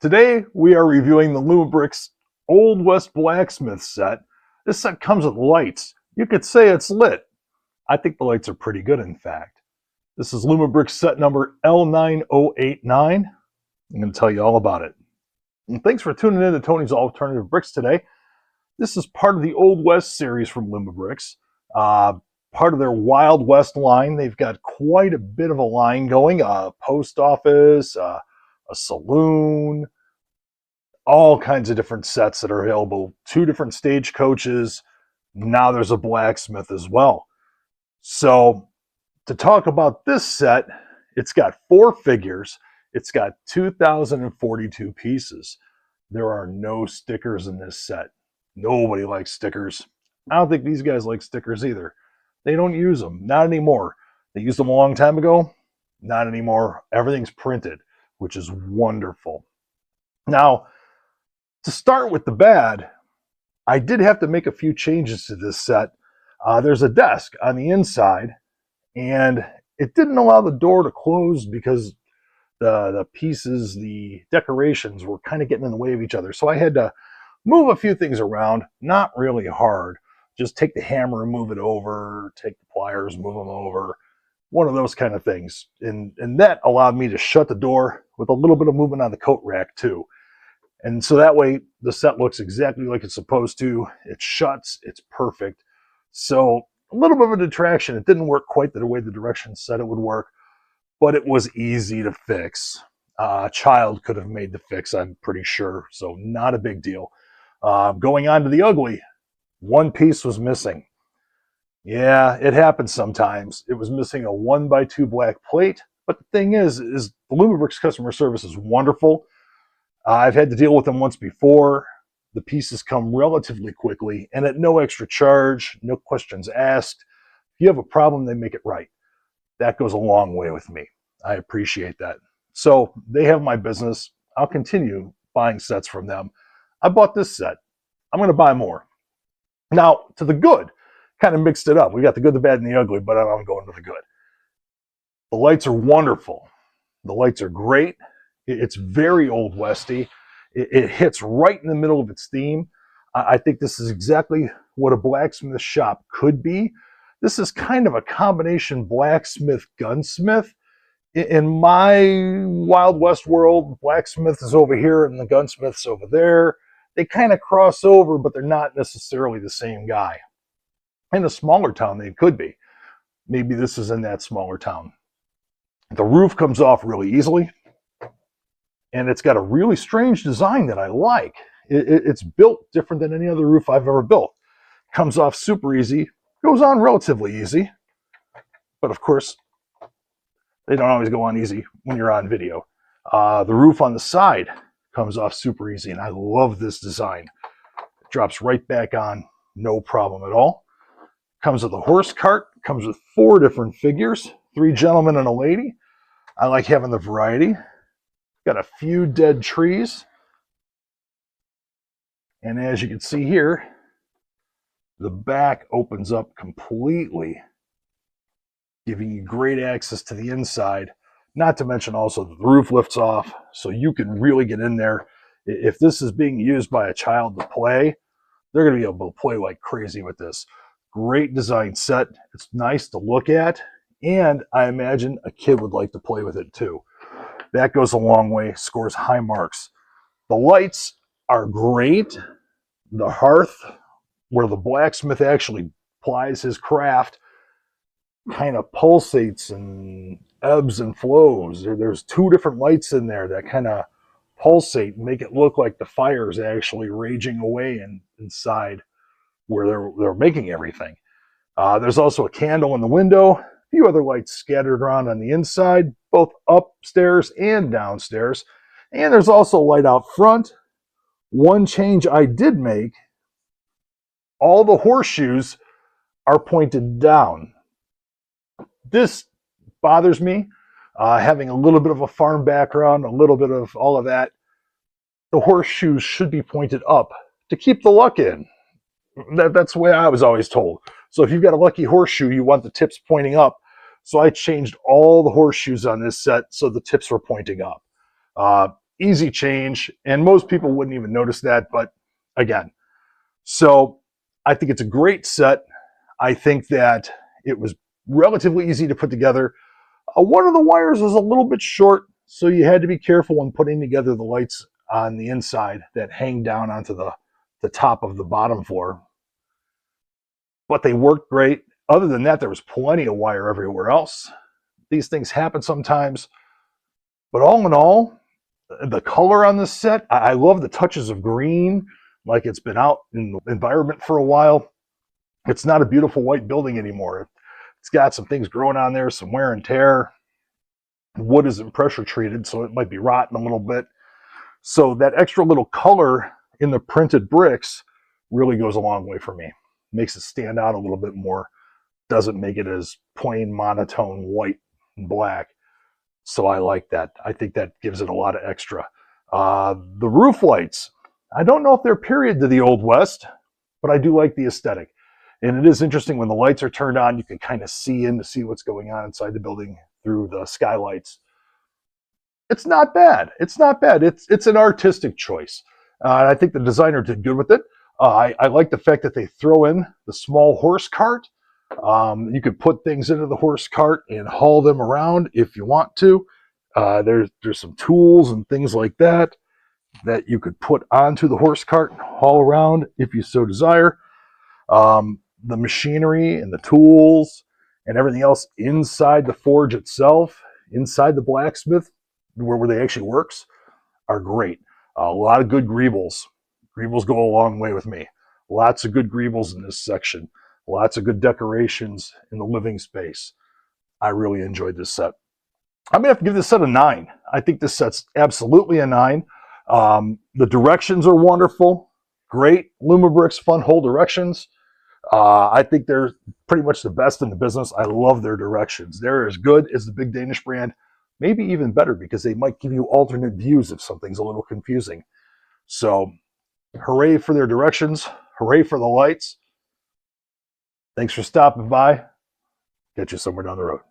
Today, we are reviewing the Lumibricks Old West Blacksmith set. This set comes with lights. You could say it's lit. I think the lights are pretty good, in fact. This is Lumibricks set number L9089. I'm going to tell you all about it. And thanks for tuning in to Tony's Alternative Bricks today. This is part of the Old West series from Lumibricks. Part of their Wild West line. They've got quite a bit of a line going. A post office, a saloon, all kinds of different sets that are available. 2 different stagecoaches. Now there's a blacksmith as well. So to talk about this set, it's got 4 figures. It's got 2,042 pieces. There are no stickers in this set. Nobody likes stickers. I don't think these guys like stickers either. They don't use them. Not anymore. They used them a long time ago. Not anymore. Everything's printed, which is wonderful. Now, to start with the bad, I did have to make a few changes to this set. There's a desk on the inside, and it didn't allow the door to close because the pieces, the decorations were kind of getting in the way of each other. So I had to move a few things around. Not really hard. Just take the hammer and move it over, take the pliers, move them over, one of those kind of things. And that allowed me to shut the door with a little bit of movement on the coat rack too. And so that way the set looks exactly like it's supposed to. It shuts, it's perfect. So a little bit of a detraction. It didn't work quite the way the directions said it would work, but it was easy to fix. A child could have made the fix, I'm pretty sure. So not a big deal. Going on to the ugly, one piece was missing. Yeah, it happens sometimes. It was missing a 1x2 black plate. But the thing is the Lumibricks customer service is wonderful. I've had to deal with them once before. The pieces come relatively quickly and at no extra charge, no questions asked. If you have a problem, they make it right. That goes a long way with me. I appreciate that. So they have my business. I'll continue buying sets from them. I bought this set. I'm going to buy more. Now, to the good, kind of mixed it up. We got the good, the bad, and the ugly, but I'm going to the good. The lights are wonderful. The lights are great. It's very Old Westy. It hits right in the middle of its theme. I think this is exactly what a blacksmith shop could be. This is kind of a combination blacksmith gunsmith. In my Wild West world, blacksmith is over here and the gunsmith's over there. They kind of cross over, but they're not necessarily the same guy. In a smaller town, they could be. Maybe this is in that smaller town. The roof comes off really easily. And it's got a really strange design that I like. It's built different than any other roof I've ever built. Comes off super easy. Goes on relatively easy. But of course, they don't always go on easy when you're on video. The roof on the side comes off super easy. And I love this design. It drops right back on. No problem at all. Comes with a horse cart. Comes with 4 different figures. 3 gentlemen and a lady. I like having the variety. Got a few dead trees. And as you can see here, the back opens up completely, giving you great access to the inside. Not to mention also the roof lifts off, so you can really get in there. If this is being used by a child to play, they're going to be able to play like crazy with this. Great design set. It's nice to look at, and I imagine a kid would like to play with it too. That goes a long way, scores high marks. The lights are great. The hearth, where the blacksmith actually plies his craft, kind of pulsates and ebbs and flows. There's 2 different lights in there that kind of pulsate and make it look like the fire is actually raging away inside where they're making everything. There's also a candle in the window. Few other lights scattered around on the inside, both upstairs and downstairs. And there's also light out front. One change I did make, all the horseshoes are pointed down. This bothers me, having a little bit of a farm background, a little bit of all of that. The horseshoes should be pointed up to keep the luck in. That's the way I was always told. So if you've got a lucky horseshoe, you want the tips pointing up. So I changed all the horseshoes on this set so the tips were pointing up. easy change, and most people wouldn't even notice that, but again, so I think it's a great set. I think that it was relatively easy to put together. One of the wires was a little bit short, so you had to be careful when putting together the lights on the inside that hang down onto the top of the bottom floor. But they worked great. Other than that, there was plenty of wire everywhere else. These things happen sometimes. But all in all, the color on this set, I love the touches of green, like it's been out in the environment for a while. It's not a beautiful white building anymore. It's got some things growing on there, some wear and tear. Wood isn't pressure treated, so it might be rotten a little bit. So that extra little color in the printed bricks really goes a long way for me. Makes it stand out a little bit more. Doesn't make it as plain monotone white and black. So I like that. I think that gives it a lot of extra. The roof lights, I don't know if they're period to the Old West, but I do like the aesthetic. And it is interesting when the lights are turned on, you can kind of see in to see what's going on inside the building through the skylights. It's not bad. It's not bad. It's an artistic choice. I think the designer did good with it. I like the fact that they throw in the small horse cart. You could put things into the horse cart and haul them around if you want to. There's some tools and things like that you could put onto the horse cart and haul around if you so desire. The machinery and the tools and everything else inside the forge itself, inside the blacksmith, where they actually works, are great. A lot of good greebles. Greebles go a long way with me. Lots of good greebles in this section. Lots of good decorations in the living space. I really enjoyed this set. I'm going to have to give this set a 9. I think this set's absolutely a 9. The directions are wonderful. Great Lumibricks Funwhole directions. I think they're pretty much the best in the business. I love their directions. They're as good as the Big Danish brand, maybe even better, because they might give you alternate views if something's a little confusing. So, hooray for their directions. Hooray for the lights. Thanks for stopping by. Get you somewhere down the road.